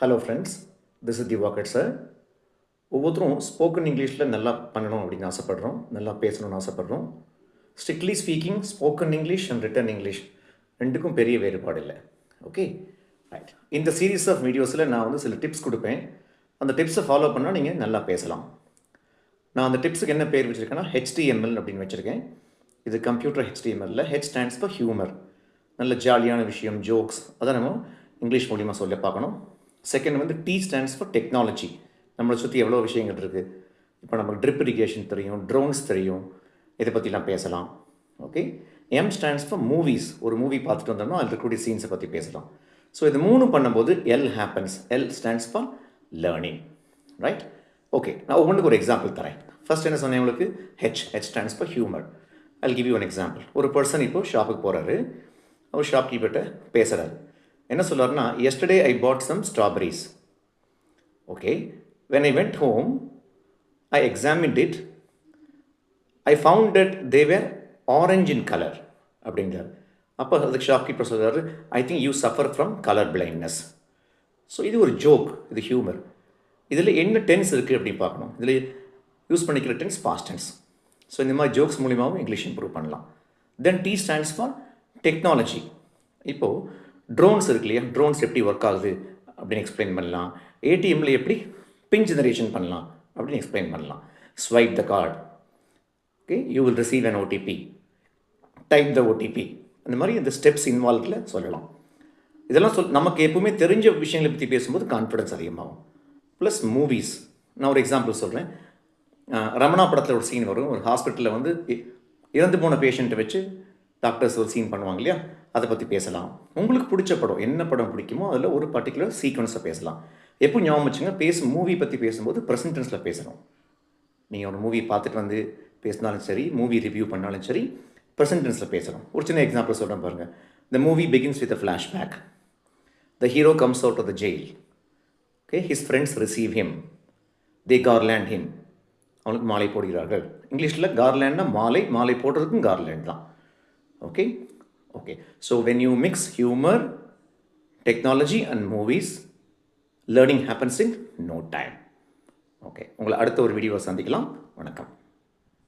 Hello friends, this is Diwakar sir. ஒவ்வொருத்தரும் spoken இங்கிலீஷில் நல்லா பண்ணணும் அப்படின்னு ஆசைப்படுறோம், நல்லா பேசணும்னு ஆசைப்படுறோம். Strictly speaking spoken English and written English ரெண்டுக்கும் பெரிய வேறுபாடு இல்லை. Okay, right. இந்த சீரீஸ் ஆஃப் வீடியோஸில் நான் வந்து சில டிப்ஸ் கொடுப்பேன். அந்த டிப்ஸை ஃபாலோ பண்ணால் நீங்கள் நல்லா பேசலாம். நான் அந்த டிப்ஸுக்கு என்ன பேர் வச்சுருக்கேன்னா HTML அப்படின்னு வச்சுருக்கேன். இது computer HTML. H stands for humour. நல்ல ஜாலியான விஷயம், ஜோக்ஸ், அதை நம்ம இங்கிலீஷ் மூலிமா சொல்ல பார்க்கணும். செகண்ட் வந்து T ஸ்டாண்ட்ஸ் ஃபார் டெக்னாலஜி. நம்மளை சுற்றி எவ்வளோ விஷயங்கள் இருக்குது. இப்போ நமக்கு ட்ரிப் இரிகேஷன் தெரியும், ட்ரோன்ஸ் தெரியும், இதை பற்றிலாம் பேசலாம். Okay. M stands for movies. ஒரு மூவி பார்த்துட்டு வந்தோம்னா அதில் இருக்கக்கூடிய சீன்ஸை பற்றி பேசலாம். ஸோ இது மூணு பண்ணும்போது L happens. L stands for learning. Right. Okay, நான் ஒவ்வொன்றுக்கு ஒரு எக்ஸாம்பிள் தரேன். ஃபர்ஸ்ட் என்ன சொன்னேன் உங்களுக்கு? H stands for humour. I give you one example. ஒரு பர்சன் இப்போ ஷாப்புக்கு போகிறாரு. அவர் ஷாப்கீப்பர்கிட்ட பேசுகிறாரு. என்ன சொல்கிறாருன்னா, yesterday I bought some strawberries. Okay, when I went home, I examined it. I found that they were orange in color. அப்படிங்கிறார். அப்போ அதுக்கு ஷாப்கீப்பர் சொல்கிறாரு, I think you suffer from colour blindness. So இது ஒரு ஜோக், இது humour. இதில் என்ன tense இருக்குது அப்படின்னு பார்க்கணும். இதில் யூஸ் பண்ணிக்கிற டென்ஸ் பாஸ்ட் டென்ஸ். ஸோ இந்த மாதிரி ஜோக்ஸ் மூலிமாவும் இங்கிலீஷ் இம்ப்ரூவ் பண்ணலாம். தென் T ஸ்டாண்ட்ஸ் ஃபார் டெக்னாலஜி. இப்போது ட்ரோன்ஸ் இருக்கு இல்லையா, ட்ரோன்ஸ் எப்படி ஒர்க் ஆகுது அப்படின்னு எக்ஸ்பிளைன் பண்ணலாம். ஏடிஎம்மில் எப்படி பின் ஜெனரேஷன் பண்ணலாம் அப்படின்னு எக்ஸ்பிளைன் பண்ணலாம். Swipe the card. Okay, you will receive an OTP. Type the OTP. அந்த மாதிரி இந்த ஸ்டெப்ஸ் இன்வால்வ்டில் சொல்லலாம். இதெல்லாம் நமக்கு எப்பவுமே தெரிஞ்ச விஷயங்களை பற்றி பேசும்போது கான்ஃபிடன்ஸ் அதிகமாகும். Plus movies. நான் ஒரு எக்ஸாம்பிள் சொல்கிறேன். ரமணா படத்தில் ஒரு சீன் வரும். ஒரு ஹாஸ்பிட்டலில் வந்து இறந்து போன பேஷண்ட்டை வச்சு டாக்டர்ஸ் ஒரு சீன் பண்ணுவாங்க இல்லையா, அதை பற்றி பேசலாம். உங்களுக்கு பிடிச்ச படம், என்ன படம் பிடிக்குமோ அதில் ஒரு பர்டிகுலர் சீக்வன்ஸை பேசலாம். எப்போ ஞாபகம் வச்சுங்க, மூவி பற்றி பேசும்போது ப்ரெசன்ட் டென்ஸில் பேசணும். நீங்கள் ஒரு மூவி பார்த்துட்டு வந்து பேசினாலும் சரி, மூவி ரிவ்யூ பண்ணாலும் சரி, ப்ரெசன்ட் டென்ஸில் பேசணும். ஒரு சின்ன எக்ஸாம்பிள் சொல்கிறேன் பாருங்கள். The movie begins with a flashback. The hero comes out of the jail. Okay, his friends receive him. They garland him. அவனுக்கு மாலை போடுகிறார்கள். இங்கிலீஷில் கார்லேண்ட்னா மாலை, மாலை போடுறதுக்கும் கார்லேண்ட் தான். Okay, okay. So when you mix humor, technology and movies, learning happens in no time. Okay, உங்களை அடுத்த ஒரு வீடியோவை சந்திக்கலாம். வணக்கம்.